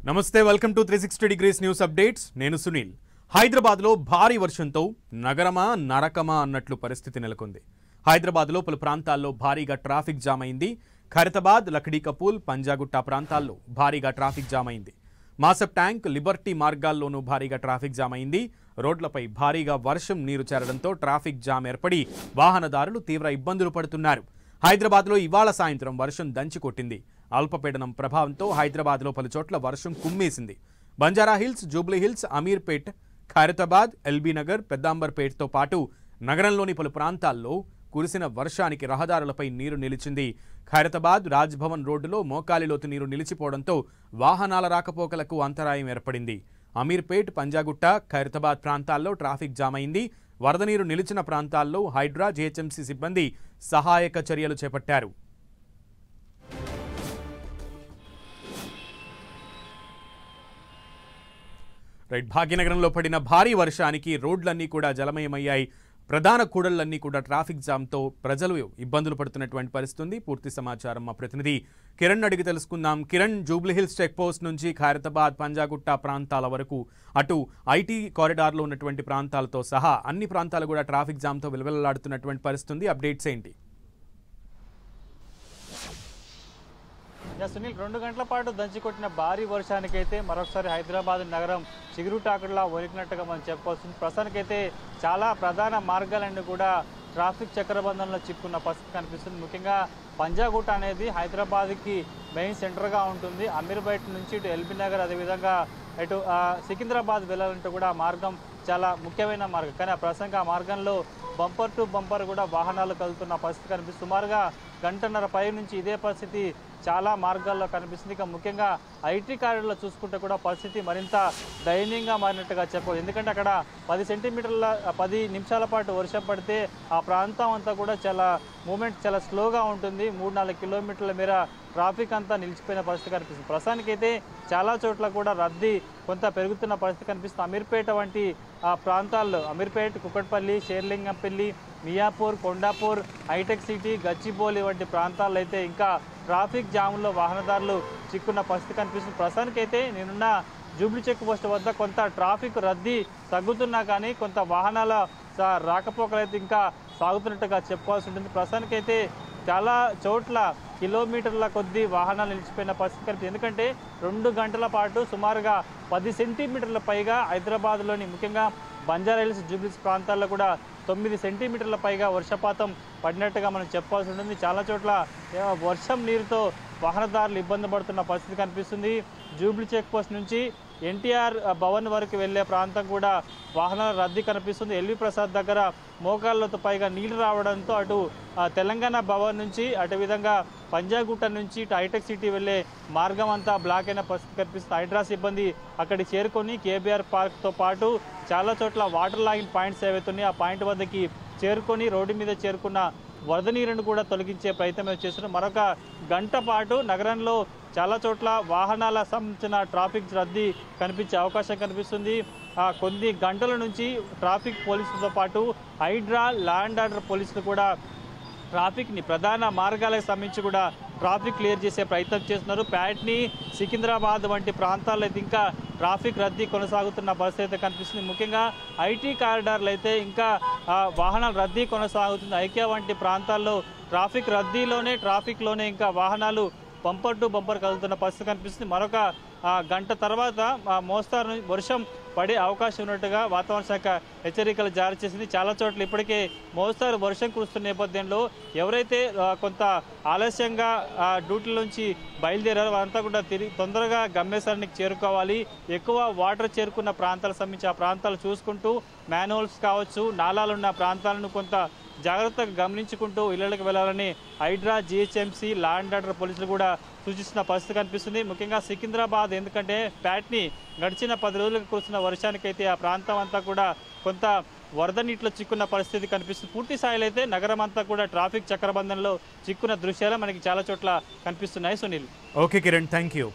నమస్తే welcome to 360 degrees news updates నేను సునీల్ హైదరాబాద్ లో భారీ వర్షంతో నగరమా నరకమా అన్నట్లు పరిస్థితి నెలకొంది హైదరాబాద్ లో పలు ప్రాంతాల్లో భారీగా ట్రాఫిక్ జామ్ అయింది ఖైరతాబాద్ లక్డీ కపూల్ పంజాగుట్ట ప్రాంతాల్లో భారీగా ట్రాఫిక్ జామ్ అయింది మాసప్ ట్యాంక్ లిబర్టీ మార్గాల్లోనూ భారీగా ట్రాఫిక్ జామ్ అయింది రోడ్లపై భారీగా వర్షం నీరు చేరడంతో ట్రాఫిక్ జామ్ ఏర్పడి వాహనదారులు తీవ్ర ఇబ్బందులు పడుతున్నారు హైదరాబాద్ లో ఇవాళ సాయంత్రం వర్షం దంచి కొట్టింది అల్పపీడనం ప్రభావంతో హైదరాబాద్ లో పలు చోట్ల వర్షం కుమ్మేసింది బంజారా హిల్స్ జూబ్లీ హిల్స్ అమీర్పేట్ ఖైరతాబాద్ ఎల్బీ నగర్ పెద్దాంబర్పేట్తో పాటు నగరంలోని పలు ప్రాంతాల్లో కురిసిన వర్షానికి రహదారులపై నీరు నిలిచింది ఖైరతాబాద్ రాజ్భవన్ రోడ్డులో మోకాలిలోతు నీరు నిలిచిపోవడంతో వాహనాల రాకపోకలకు అంతరాయం ఏర్పడింది అమీర్పేట్ పంజాగుట్ట ఖైరతాబాద్ ప్రాంతాల్లో ట్రాఫిక్ జామ్ అయింది వరద నీరు నిలిచిన ప్రాంతాల్లో హైడ్రా జీహెచ్ఎంసీ సిబ్బంది సహాయక చర్యలు చేపట్టారు భాగ్యనగరంలో పడిన భారీ వర్షానికి రోడ్లన్నీ కూడా జలమయమయ్యాయి ప్రధాన కూడళ్లన్నీ కూడా ట్రాఫిక్ జామ్తో ప్రజలు ఇబ్బందులు పడుతున్నటువంటి పరిస్థితి పూర్తి సమాచారం మా ప్రతినిధి కిరణ్ అడిగి తెలుసుకుందాం కిరణ్ జూబ్లీ హిల్స్ చెక్ పోస్ట్ నుంచి ఖైరతాబాద్ పంజాగుట్ట ప్రాంతాల వరకు అటు ఐటీ కారిడార్లో ఉన్నటువంటి ప్రాంతాలతో సహా అన్ని ప్రాంతాలు కూడా ట్రాఫిక్ జామ్తో విలవిల్లాడుతున్నటువంటి పరిస్థితి అప్డేట్స్ ఏంటి సునీల్ 2 గంటల పాటు దంచికొట్టిన భారీ వర్షానికైతే మరొకసారి హైదరాబాద్ నగరం చిగురుటాకుడులా వణికినట్టుగా మనం చెప్పుకోవాల్సింది ప్రస్తుతానికైతే చాలా ప్రధాన మార్గాలన్నీ కూడా ట్రాఫిక్ చక్రబంధంలో చిక్కున్న పరిస్థితి కనిపిస్తుంది ముఖ్యంగా పంజాగుట్ట అనేది హైదరాబాద్కి మెయిన్ సెంటర్గా ఉంటుంది అమీర్పేట్ నుంచి ఇటు ఎల్బీ నగర్ అదేవిధంగా ఇటు సికింద్రాబాద్ వెళ్ళాలంటే కూడా ఆ మార్గం చాలా ముఖ్యమైన మార్గం కానీ ప్రస్తుతంగా ఆ మార్గంలో బంపర్ టు బంపర్ కూడా వాహనాలు కదులుతున్న పరిస్థితి కనిపిస్తుంది సుమారుగా గంటన్నర పై నుంచి ఇదే పరిస్థితి చాలా మార్గాల్లో కనిపిస్తుంది ఇక ముఖ్యంగా ఐటీ కారిడార్లో చూసుకుంటే కూడా పరిస్థితి మరింత దయనీయంగా మారినట్టుగా చెప్పవచ్చు ఎందుకంటే అక్కడ 10 నిమిషాల పాటు వర్షం పడితే ఆ ప్రాంతం అంతా కూడా చాలా మూమెంట్ చాలా స్లోగా ఉంటుంది 3-4 కిలోమీటర్ల మేర ట్రాఫిక్ అంతా నిలిచిపోయిన పరిస్థితి కనిపిస్తుంది ప్రస్తుతానికైతే చాలా చోట్ల కూడా రద్దీ కొంత పెరుగుతున్న పరిస్థితి కనిపిస్తుంది అమీర్పేట వంటి ప్రాంతాల్లో అమీర్పేట్ కుకట్పల్లి షేర్లింగంపల్లి మియాపూర్ కొండాపూర్ హైటెక్ సిటీ గచ్చిబౌలి వంటి ప్రాంతాల్లో అయితే ఇంకా ట్రాఫిక్ జామ్లో వాహనదారులు చిక్కున్న పరిస్థితి కనిపిస్తుంది ప్రస్తుతానికైతే నేనున్న జూబ్లీ చెక్ పోస్ట్ వద్ద కొంత ట్రాఫిక్ రద్దీ తగ్గుతున్నా కానీ కొంత వాహనాల రాకపోకలైతే ఇంకా సాగుతున్నట్టుగా చెప్పుకోవాల్సి ఉంటుంది ప్రస్తుతానికైతే చాలా చోట్ల కిలోమీటర్ల కొద్దీ వాహనాలు నిలిచిపోయిన పరిస్థితి కనిపిస్తుంది ఎందుకంటే 2 గంటల పాటు సుమారుగా 10 సెంటీమీటర్ల పైగా హైదరాబాద్లోని ముఖ్యంగా బంజారా హిల్స్ జూబ్లీస్ ప్రాంతాల్లో కూడా 9 సెంటీమీటర్ల పైగా వర్షపాతం పడినట్టుగా మనం చెప్పాల్సి ఉంటుంది చాలా చోట్ల వర్షం నీరుతో వాహనదారులు ఇబ్బంది పడుతున్న పరిస్థితి కనిపిస్తుంది జూబ్లీ చెక్ పోస్ట్ నుంచి ఎన్టీఆర్ భవన్ వరకు వెళ్లే ప్రాంతం కూడా వాహనాల రద్దీ కనిపిస్తుంది ఎల్వి ప్రసాద్ దగ్గర మోకాళ్ళతో పైగా నీళ్లు రావడంతో అటు తెలంగాణ భవన్ నుంచి అటు విధంగా పంజాగుట్ట నుంచి ఇటు హైటెక్ సిటీ వెళ్లే మార్గం అంతా బ్లాక్ అయిన పరిస్థితి కనిపిస్తుంది హైడ్రా సిబ్బంది అక్కడికి చేరుకొని కేబీఆర్ పార్క్తో పాటు చాలా చోట్ల వాటర్ లాగింగ్ పాయింట్స్ ఏవైతున్నాయి ఆ పాయింట్ వద్దకి చేరుకొని రోడ్డు మీద చేరుకున్న వరద నీరును కూడా తొలగించే ప్రయత్నం చేస్తున్నారు మరొక గంట పాటు నగరంలో చాలా చోట్ల వాహనాల సంబంధించిన ట్రాఫిక్ రద్దీ కనిపించే అవకాశం కనిపిస్తుంది కొన్ని గంటల నుంచి ట్రాఫిక్ పోలీసులతో పాటు హైడ్రా ల్యాండ్ ఆర్డర్ పోలీసులు కూడా ట్రాఫిక్ని ప్రధాన మార్గాలకు సంబంధించి కూడా ట్రాఫిక్ క్లియర్ చేసే ప్రయత్నం చేస్తున్నారు ప్యాట్ని సికింద్రాబాద్ వంటి ప్రాంతాల్లో అయితే ఇంకా ట్రాఫిక్ రద్దీ కొనసాగుతున్న పరిస్థితి అయితే కనిపిస్తుంది ముఖ్యంగా ఐటీ కారిడార్లు అయితే ఇంకా వాహనాల రద్దీ కొనసాగుతుంది ఐక్య వంటి ప్రాంతాల్లో ట్రాఫిక్లోనే ఇంకా వాహనాలు బంపర్ టు బంపర్ కదులుతున్న పరిస్థితి కనిపిస్తుంది మరొక గంట తర్వాత మోస్తారు వర్షం పడే అవకాశం ఉన్నట్టుగా వాతావరణ శాఖ హెచ్చరికలు జారీ చేసింది చాలా చోట్ల ఇప్పటికే మోస్తారు వర్షం కురుస్తున్న నేపథ్యంలో ఎవరైతే కొంత ఆలస్యంగా డ్యూటీల నుంచి బయలుదేరారో వారంతా కూడా తొందరగా గమ్యస్థానానికి చేరుకోవాలి ఎక్కువ వాటర్ చేరుకున్న ప్రాంతాలకు సంబంధించి ఆ ప్రాంతాలు చూసుకుంటూ మ్యాన్హోల్స్ కావచ్చు నాలాలున్న ప్రాంతాలను కొంత జాగ్రత్తగా గమనించుకుంటూ ఇళ్లకు వెళ్లాలని హైడ్రా జీహెచ్ఎంసీ ల్యాండ్ ఆర్డర్ పోలీసులు కూడా సూచిస్తున్న పరిస్థితి కనిపిస్తుంది ముఖ్యంగా సికింద్రాబాద్ ఎందుకంటే ప్యాట్ని గడిచిన 10 రోజులకు కురుస్తున్న వర్షానికైతే ఆ ప్రాంతం అంతా కూడా కొంత వరద నీటిలో చిక్కున్న పరిస్థితి కనిపిస్తుంది పూర్తి స్థాయిలో అయితే నగరం అంతా కూడా ట్రాఫిక్ చక్రబంధంలో చిక్కున్న దృశ్యాలు మనకి చాలా చోట్ల కనిపిస్తున్నాయి Sunil okay Kiran thank you